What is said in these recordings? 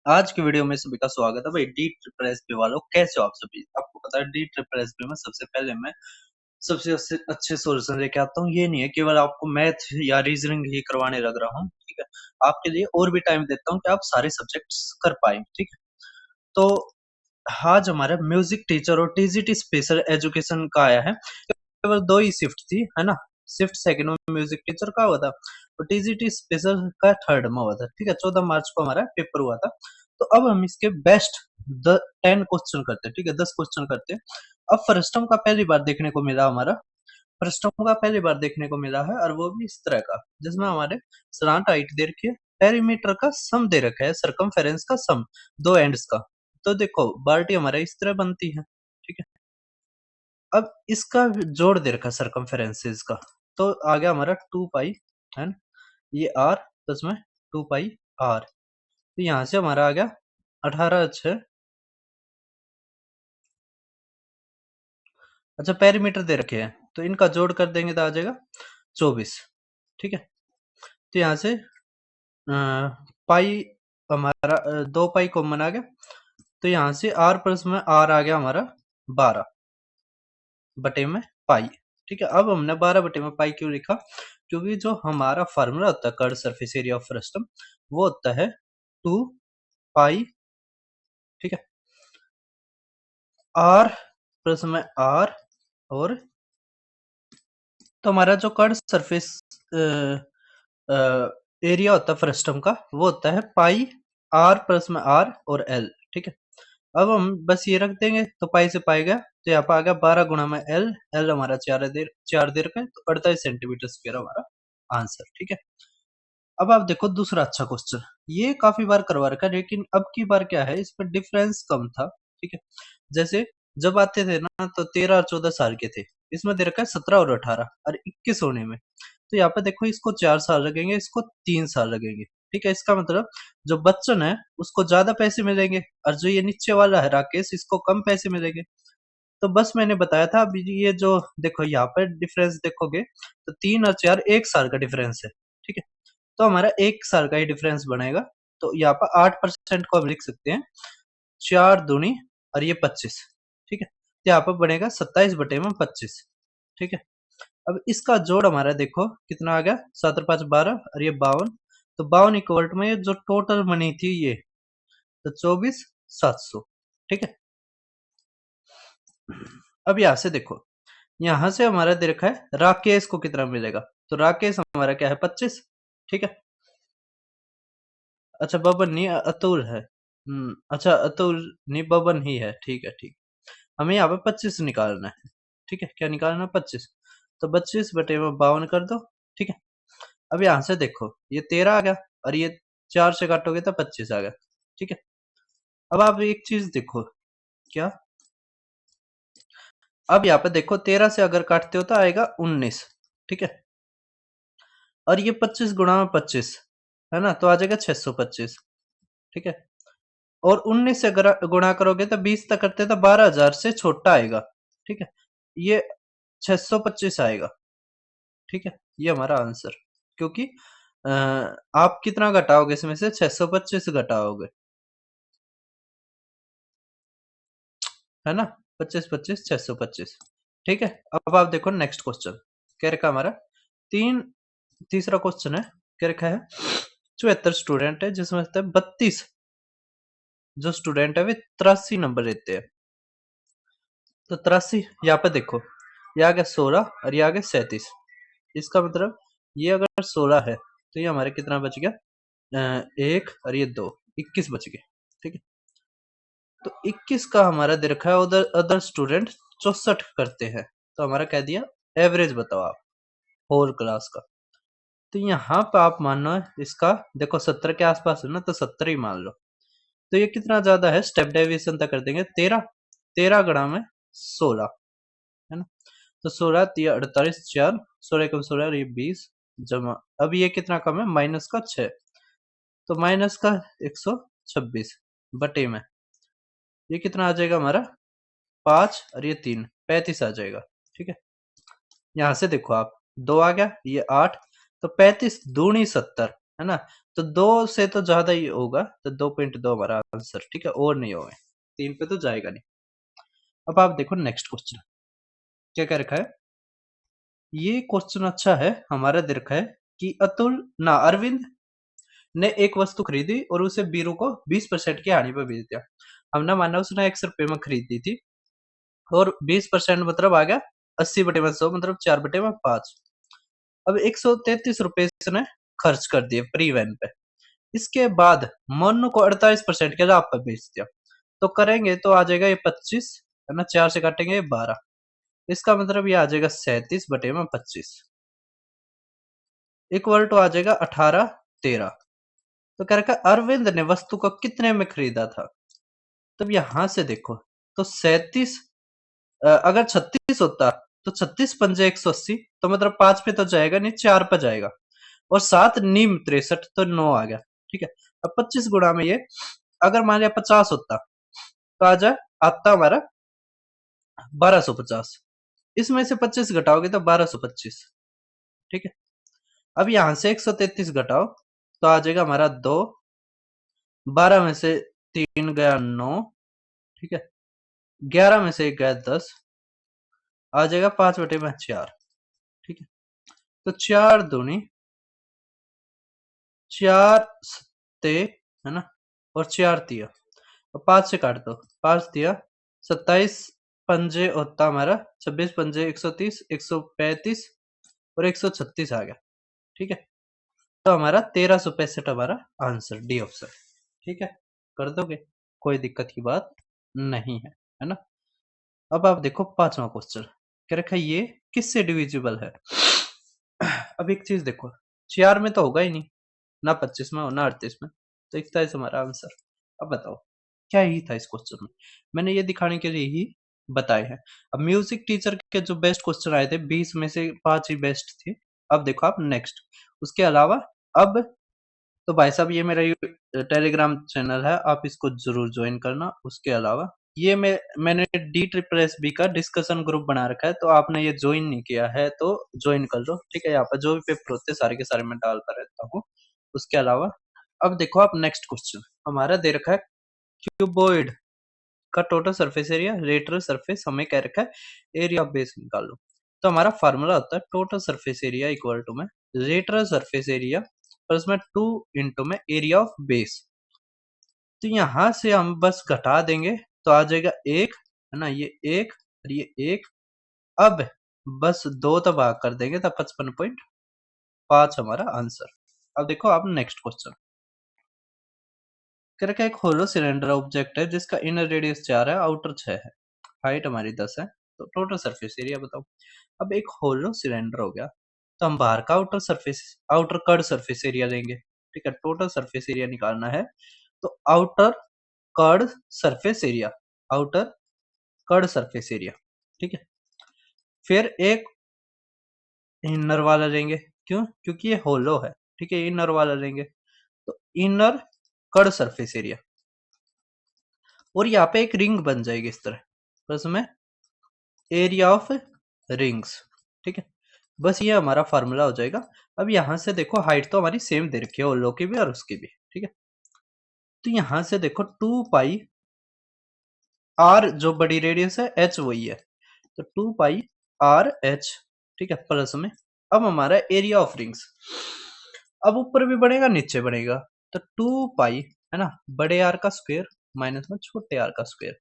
आज की वीडियो में सभी का स्वागत है। भाई डी ट्रिपल एस पी वालों, कैसे हो आप सभी? आपको पता है डी ट्रिपल एस पी में सबसे पहले मैं सबसे अच्छे सोल्यूशन लेके आता हूँ। ये नहीं है केवल आपको मैथ या रीजनिंग ही करवाने लग रहा हूँ, ठीक है। आपके लिए और भी टाइम देता हूँ कि आप सारे सब्जेक्ट्स कर पाए, ठीक है। तो आज हमारा म्यूजिक टीचर और टीजीटी स्पेशल एजुकेशन का आया है। केवल दो ही शिफ्ट थी, है ना। शिफ्ट सेकंड में म्यूजिक टीचर का हुआ था और टीजीटी स्पेशल का थर्ड में हुआ था, ठीक है। 14 मार्च को हमारा पेपर हुआ था। तो अब हम इसके बेस्ट 10 क्वेश्चन करते हैं, ठीक है। 10 क्वेश्चन करते हैं। अब फर्स्टम का पहली बार देखने को मिला हमारा, फर्स्टम का पहली बार देखने को मिला है, और वो भी इस तरह का, जिसमें हमारे सलांट हाइट दे रखी है, पेरीमीटर का सम दे रखा है, सरकमफेरेंस का सम, दो एंड्स का। तो देखो बाल्टी हमारा इस तरह बनती है, ठीक है। अब इसका जोड़ दे रखा सरकमफेरेंसेस का, तो आ गया हमारा 2 पाई, है ना। ये आर प्लस में 2 पाई आर, तो यहाँ से हमारा आ गया 18 6। अच्छा, पेरीमीटर दे रखे हैं तो इनका जोड़ कर देंगे तो आ जाएगा 24, ठीक है। तो यहाँ से पाई हमारा 2 पाई कॉमन आ गया, तो यहाँ से आर प्लस में आर आ गया हमारा 12/पाई, ठीक है। अब हमने 12/पाई क्यों लिखा? क्योंकि जो हमारा फार्मूला होता है curve surface area of frustum, वो होता है 2 पाई, ठीक है, आर प्लस में आर, और तो हमारा जो कर्व सरफेस एरिया होता है फ्रस्टम का, वो होता है पाई आर प्लस में आर और एल, ठीक है। अब हम बस ये रख देंगे तो पाई से पाई गया, तो यहाँ पर आ गया 12 गुणा में एल, एल हमारा 4 देर का है, तो 48 सेंटीमीटर स्क्वायर हमारा आंसर, ठीक है। अब आप देखो दूसरा अच्छा क्वेश्चन, ये काफी बार करवा रखा है, लेकिन अब की बार क्या है, इस पर डिफरेंस कम था, ठीक है। जैसे जब आते थे ना तो 13 और 14 साल के थे, इसमें दे रखा है 17 और 18 और 21 होने में। तो यहाँ पे देखो इसको 4 साल लगेंगे, इसको 3 साल लगेंगे, ठीक है। इसका मतलब जो बच्चन है उसको ज्यादा पैसे मिलेंगे, और जो ये नीचे वाला है राकेश, इसको कम पैसे मिलेंगे। तो बस मैंने बताया था, अभी ये जो देखो यहाँ पर डिफरेंस देखोगे तो 3 और 4 1 साल का डिफरेंस है, ठीक है। तो हमारा 1 साल का ही डिफरेंस बनेगा। तो यहाँ पर 8% को हम लिख सकते हैं 4 दूनी और ये 25, ठीक है। तो यहाँ पर बनेगा 27/25, ठीक है। अब इसका जोड़ हमारा देखो कितना आ गया, 7 और 5 12 और ये 52। तो 52 इक्वल टू में जो टोटल मनी थी ये, तो 24,700, ठीक है। अब यहाँ से देखो, यहाँ से हमारा दे रखा है राकेश को कितना मिलेगा, तो राकेश हमारा क्या है 25, ठीक है। अच्छा बबन नहीं, अतुल है। अच्छा अतुल नहीं, बबन ही है, ठीक है, ठीक। हमें यहाँ पे 25 निकालना है, ठीक है। क्या निकालना है? 25। तो 25/52 कर दो, ठीक है। अब यहाँ से देखो ये 13 आ गया, और ये 4 से काटोगे तो 25 आ गया, ठीक है। अब आप एक चीज देखो, क्या? अब यहाँ पे देखो 13 से अगर काटते हो तो आएगा 19, ठीक है। और ये 25 गुणा में 25 है ना, तो आ जाएगा 625, ठीक है। और 19 से अगर गुणा करोगे तो 20 तक करते तो 12,000 से छोटा आएगा, ठीक है। ये 625 आएगा, ठीक है। ये हमारा आंसर, क्योंकि आप कितना घटाओगे इसमें से? 625 घटाओगे, है ना। 25 25 625, ठीक है। अब आप देखो नेक्स्ट क्वेश्चन, क्या रखा हमारा? तीन तीसरा क्वेश्चन है, क्या रखा है? 74 स्टूडेंट है, जिसमें से 32 जो स्टूडेंट है वे 83 नंबर लेते हैं। तो 83 यहाँ पे देखो, ये आ गया 16 और ये आ गया 37। इसका मतलब ये अगर 16 है तो ये हमारे कितना बच गया? एक और ये दो, 21 बच गए, ठीक है। तो 21 का हमारा दे रखा है, उधर अदर स्टूडेंट 64 करते हैं, तो हमारा कह दिया एवरेज बताओ आप होल क्लास का। तो यहाँ पे आप मानो इसका देखो 70 के आसपास है ना, तो 70 ही मान लो। तो ये कितना ज्यादा है, स्टेप डेविएशन तक कर देंगे 13, 13 गुणा में 16, है ना। तो 16 3 48, 4 16 कम 16 और ये 20 जमा, अब ये कितना कम है? माइनस का 6, तो माइनस का 126 बटे में ये कितना आ जाएगा हमारा? 5 और ये 3 35 आ जाएगा, ठीक है। यहाँ से देखो आप, 2 आ गया, ये 8, तो 35 दूनी 70 है ना। तो 2 से तो ज्यादा ही होगा, तो 2.2 हमारा आंसर, ठीक है, और नहीं होगा, 3 पे तो जाएगा नहीं। अब आप देखो नेक्स्ट क्वेश्चन क्या क्या रखा है। ये क्वेश्चन अच्छा है, हमारा दे रखा है कि अरविंद ने एक वस्तु खरीदी और उसे बीरू को 20% की हानि पर बेच दिया। हमने माना उसने 100 रुपए में खरीदी थी और 20% मतलब आ गया 80/100, मतलब 4/5। अब 133 रुपए इसने खर्च कर दिए परिवहन पे। इसके बाद मनु को 48% के लाभ पर बेच दिया। तो करेंगे तो आ जाएगा ये 25, है ना, 4 से काटेंगे ये 12। इसका मतलब ये आ जाएगा 37/25 इक्वल टू आ जाएगा 18/13। तो कह रखा है अरविंद ने वस्तु को कितने में खरीदा था। तब यहां से देखो तो 37, अगर 36 होता तो 36 पंजे 180, तो मतलब 5 पे तो जाएगा नहीं, 4 पे जाएगा, और 7 नीम 63, तो 9 आ गया। ठीक है। अब 25 गुणा में ये, अगर मान लिया 50 होता तो आ जाए आता हमारा 1250। इसमें से 25 घटाओगे तो 1225। ठीक है। अब यहां से 133 घटाओ तो आ जाएगा हमारा 2, 12 में से 3 गया 9, ठीक है, 11 में से 1 गया 10, आ जाएगा 5/4। ठीक है। तो 4 दूनी 4 सत्ते, है ना, और 4 तिया, और 5 से काट दो, 5 तिया 27 पंजे होता हमारा 26 पंजे 130, 135 और 136 आ गया। ठीक है। तो हमारा 1365 हमारा आंसर, डी ऑप्शन। ठीक है, कर दोगे, कोई दिक्कत की बात नहीं है ना। अब आप देखो पांचवा क्वेश्चन क्या रखा है, ये किससे डिविजिबल है। अब एक चीज देखो, 4 में तो होगा ही नहीं, ना 25 में हो ना 38 में, तो 41 हमारा आंसर। अब बताओ क्या ही था इस क्वेश्चन में, मैंने ये दिखाने के लिए ही बताए हैं। अब म्यूजिक टीचर के जो बेस्ट क्वेश्चन आए थे 20 में से 5 ही बेस्ट थे। अब देखो आप नेक्स्ट, उसके अलावा अब तो भाई साहब ये मेरा टेलीग्राम चैनल है, आप इसको जरूर ज्वाइन करना। उसके अलावा ये मैंने D SSS का डिस्कशन ग्रुप बना रखा है, तो आपने ये ज्वाइन नहीं किया है तो ज्वाइन कर लो। ठीक है, यहाँ पर जो भी पेपर होते हैं सारे के सारे मैं डालता रहता हूँ। उसके अलावा अब देखो आप नेक्स्ट क्वेश्चन हमारा दे रखा है, क्यूबॉइड का total surface area, rater surface हमें कह रखा है एरिया ऑफ बेस निकाल लो। तो हमारा फार्मूला होता है total surface area equal to में रेटर सरफेस एरिया प्लस में 2 इंटू में एरिया ऑफ बेस। तो यहां से हम बस घटा देंगे तो आ जाएगा 1, है ना, ये 1 और ये 1। अब बस 2 तो भाग कर देंगे तो 55.5 हमारा आंसर। अब देखो आप नेक्स्ट क्वेश्चन कह रखा है, एक होलो सिलेंडर ऑब्जेक्ट है जिसका इनर रेडियस 4 है, आउटर 6 है, हाइट हमारी 10 है, तो टोटल सरफेस एरिया बताओ। अब एक होलो सिलेंडर हो गया तो हम बाहर का आउटर कर्ड सरफेस एरिया लेंगे। ठीक है, टोटल सरफेस एरिया निकालना है तो outer curved surface area, outer curved surface area. ठीक है, फिर एक इनर वाला लेंगे, क्यों, क्योंकि ये होलो है। ठीक है, इनर वाला लेंगे तो इनर कर्ड सरफेस एरिया, और यहाँ पे एक रिंग बन जाएगी इस तरह, बस में एरिया ऑफ रिंग्स। ठीक है, बस ये हमारा फार्मूला हो जाएगा। अब यहां से देखो हाइट तो हमारी सेम दे रखी है ओलो की भी और उसकी भी। ठीक है, तो यहां से देखो 2 पाई आर जो बड़ी रेडियस है एच वही है, तो 2 पाई आर एच। ठीक है, प्लस में अब हमारा एरिया ऑफ रिंग्स, अब ऊपर भी बढ़ेगा नीचे बढ़ेगा, तो 2 पाई, है ना, बड़े आर का स्क्वायर माइनस में छोटे आर का स्क्वायर।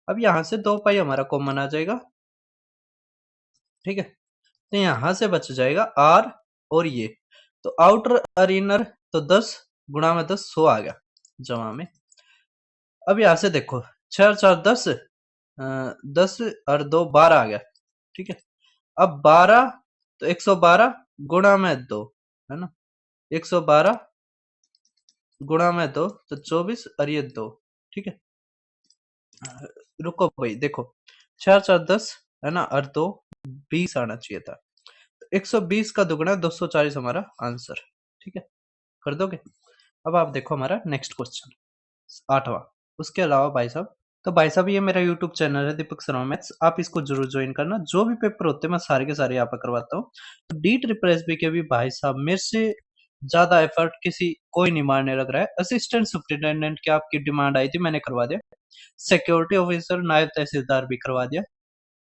अब यहां से 2 पाई हमारा कॉमन आ जाएगा। ठीक है, तो यहां से बच जाएगा आर और ये, तो आउटर और इनर, तो 10 गुणा में 10 100 आ गया जमा में। अब यहां से देखो 6 और 4 10, 10 और 2 12 आ गया। ठीक है, अब 12 तो 112 गुणा में 2, है ना, 112 गुणा में 2 तो 24 और ये 2। ठीक है, रुको भाई देखो 4 4 10, है ना, और 2 20 आना चाहिए था, 120 का दुगुना 240 हमारा आंसर। ठीक है, कर दोगे। अब आप देखो हमारा नेक्स्ट क्वेश्चन 8वां। उसके अलावा भाई साहब, तो भाई साहब ये मेरा यूट्यूब चैनल है दीपक शर्मा मैथ्स, आप इसको जरूर ज्वाइन करना। जो भी पेपर होते हैं मैं सारे के सारे यहाँ पर करवाता हूँ। तो D SSS के भी भाई साहब मेरे से ज्यादा एफर्ट किसी कोई नहीं मारने लग रहा है। असिस्टेंट सुप्रिटेंडेंट की आपकी डिमांड आई थी, मैंने करवा दिया। सिक्योरिटी ऑफिसर नायब तहसीलदार भी करवा दिया।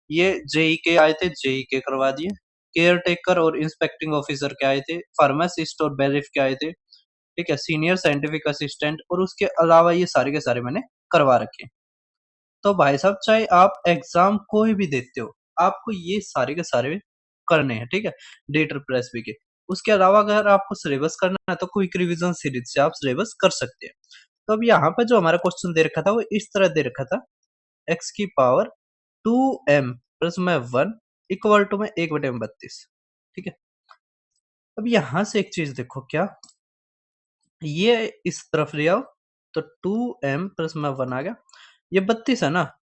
ये जेई के आए थे, जेई के करवा दिए। केयर टेकर और इंस्पेक्टिंग ऑफिसर के आए थे, फार्मासिस्ट और बैरिफ के आए थे, ठीक है, सीनियर साइंटिफिक असिस्टेंट, और उसके अलावा ये सारे के सारे मैंने करवा रखे। तो भाई साहब चाहे आप एग्जाम कोई भी देते हो, आपको ये सारे के सारे करने हैं, ठीक है, डेटर प्रेस भी के। उसके अलावा अगर आपको सिलेबस करना है तो क्विक रिवीजन सीरीज से आप सिलेबस कर सकते हैं। तो अब यहाँ पे जो हमारा क्वेश्चन दे रखा था वो इस तरह दे रखा था, x की पावर 2m प्लस में 1 इक्वल टू में 1/32, ठीक है। अब यहां से एक चीज देखो, क्या ये इस तरफ ले आओ तो 2m प्लस में 1 आ गया, ये 32 है ना,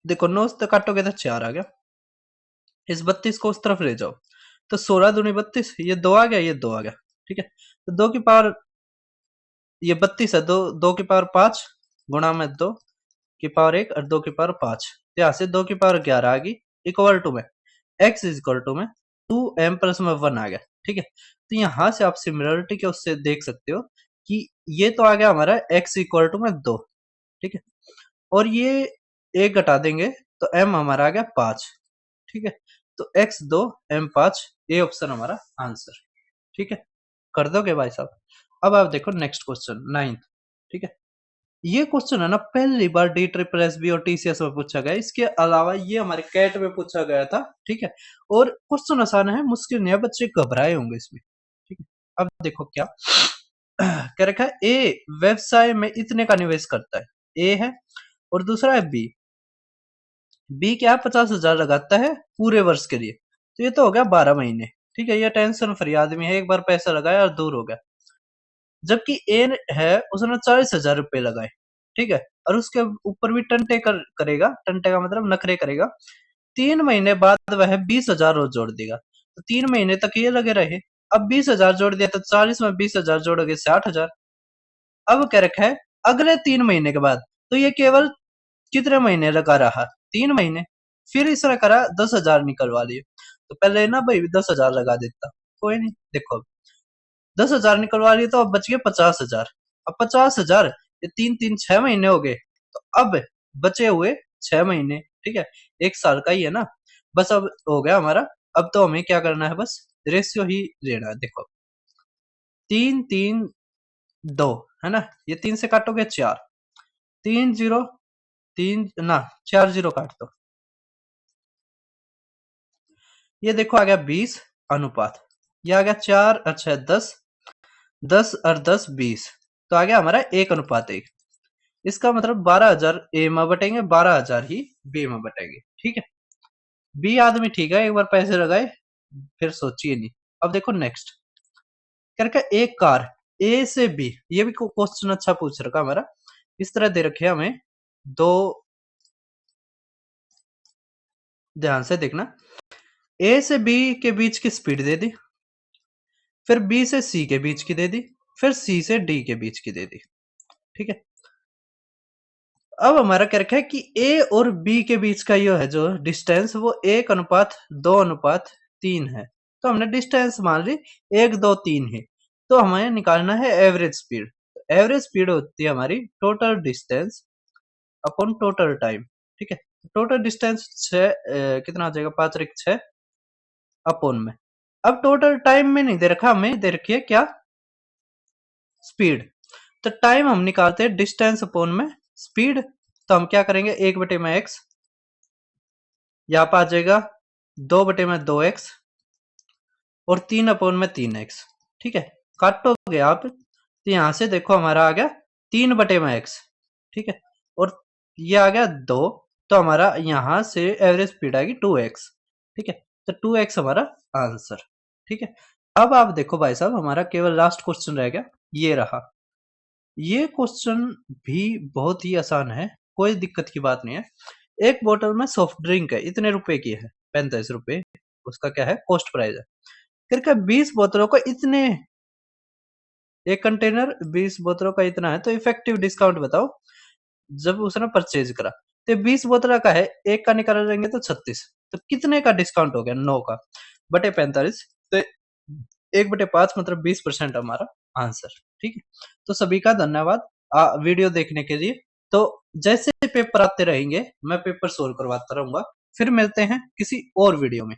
देखो 9 से काटोगे तो 4 आ गया, इस 32 को उस तरफ ले जाओ तो 16 दूनी 32, ये 2 आ गया, ये 2 आ गया, ठीक है। तो 2 की पावर, ये 32 है, 2 की पावर 5 गुणा में 2 की पावर 1 और 2 की पावर 5, यहाँ से 2 की पावर 11 आ गई, इक्वल टू में x इज इक्वल टू में 2m प्लस में 1 आ गया, ठीक है। तो यहाँ से आप सिमिलरिटी के उससे देख सकते हो कि ये तो आ गया हमारा x इक्वल टू में 2, ठीक है, और ये एक घटा देंगे तो m हमारा आ गया 5, ठीक है। तो x 2 m 5, ये ऑप्शन हमारा आंसर, ठीक है। कर दोगे भाई साहब। अब आप देखो नेक्स्ट क्वेश्चन 9th, ठीक है। ये क्वेश्चन है ना पहली बार डी ट्रिपल एस बी और टीसीएस में पूछा गया, इसके अलावा ये हमारे कैट में पूछा गया था, ठीक है। और क्वेश्चन आसान है, मुश्किल नहीं है, बच्चे घबराए होंगे इसमें, ठीक है। अब देखो क्या कह रखा है, ए व्यवसाय में इतने का निवेश करता है, ए है, और दूसरा है बी, बी क्या है 50,000 लगाता है पूरे वर्ष के लिए, तो ये तो हो गया 12 महीने, ठीक है। ये टेंशन फ्री आदमी है, एक बार पैसा लगाया और दूर हो गया। जबकि ए है उसने 40,000 रुपए लगाए, ठीक है, और उसके ऊपर भी टंटे करेगा, टंटे का मतलब नखरे करेगा। 3 महीने बाद वह 20,000 रोज जोड़ देगा, तो 3 महीने तक ये लगे रहे। अब 20,000 जोड़ दिया तो 40 में 20,000 जोड़ोगे 60,000। अब कह रखा है अगले 3 महीने के बाद, तो ये केवल कितने महीने लगा रहा, 3 महीने। फिर इसने करा 10,000 निकलवा लिए, तो पहले ना भाई 10,000 लगा देता, कोई नहीं, देखो 10,000 निकलवा लिए तो अब बच गए 50,000। अब 50,000, ये 3 3 6 महीने हो गए, तो अब बचे हुए 6 महीने, ठीक है, 1 साल का ही है ना, बस अब हो गया हमारा। अब तो हमें क्या करना है, बस रेशियो ही लेना है। देखो 3 3 2 है ना, ये 3 से काटोगे 4, 3 0 3 ना 4 0 काट दो, ये देखो आ गया 20 अनुपात, ये आ गया 4 अच्छा 10, 10 और 10 20, तो आ गया हमारा 1:1। इसका मतलब 12,000 ए में बटेंगे, 12,000 ही बी में बटेंगे, ठीक है। बी आदमी ठीक है, एक बार पैसे लगाए फिर सोचिए नहीं। अब देखो नेक्स्ट करके, एक कार ए से बी, ये भी क्वेश्चन अच्छा पूछ रखा हमारा, इस तरह दे रखे हमें दो, ध्यान से देखना, ए से बी के बीच की स्पीड दे दी, फिर बी से सी के बीच की दे दी, फिर सी से डी के बीच की दे दी, ठीक है। अब हमारा क्या रखा है कि ए और बी के बीच का ये है जो डिस्टेंस, वो 1:2:3 है, तो हमने डिस्टेंस मान ली 1 2 3 है, तो हमें निकालना है एवरेज स्पीड। एवरेज स्पीड होती है हमारी total distance upon total time, ठीक है। टोटल डिस्टेंस 6 कितना आ जाएगा, 5 6 अपॉन में, अब टोटल टाइम में नहीं दे रखा, हमें दे रखी है क्या, स्पीड। तो टाइम हम निकालते हैं डिस्टेंस अपॉन में स्पीड, तो हम क्या करेंगे 1/x, यहाँ पर आ जाएगा 2/2x और 3/3x, ठीक है। काटोगे आप तो यहां से देखो हमारा आ गया 3/x, ठीक है, और ये आ गया 2, तो हमारा यहां से एवरेज स्पीड आएगी 2x, ठीक है। तो 2x हमारा आंसर, ठीक है। अब आप देखो भाई साहब, हमारा केवल लास्ट क्वेश्चन रह गया, ये रहा। ये क्वेश्चन भी बहुत ही आसान है, कोई दिक्कत की बात नहीं है। एक बोतल में सॉफ्ट ड्रिंक है, इतने रुपए की है, 45 रुपए उसका क्या है, कॉस्ट प्राइस है। करके 20 बोतलों को इतने, एक कंटेनर 20 बोतलों का इतना है, तो इफेक्टिव डिस्काउंट बताओ जब उसने परचेज करा। तो 20 बोतल का है, एक का निकाल लेंगे तो 36, तो कितने का डिस्काउंट हो गया, 9 का बटे 45, तो 1/5 मतलब 20% हमारा आंसर। ठीक है, तो सभी का धन्यवाद वीडियो देखने के लिए। तो जैसे पेपर आते रहेंगे मैं पेपर सोल्व करवाता रहूंगा। फिर मिलते हैं किसी और वीडियो में।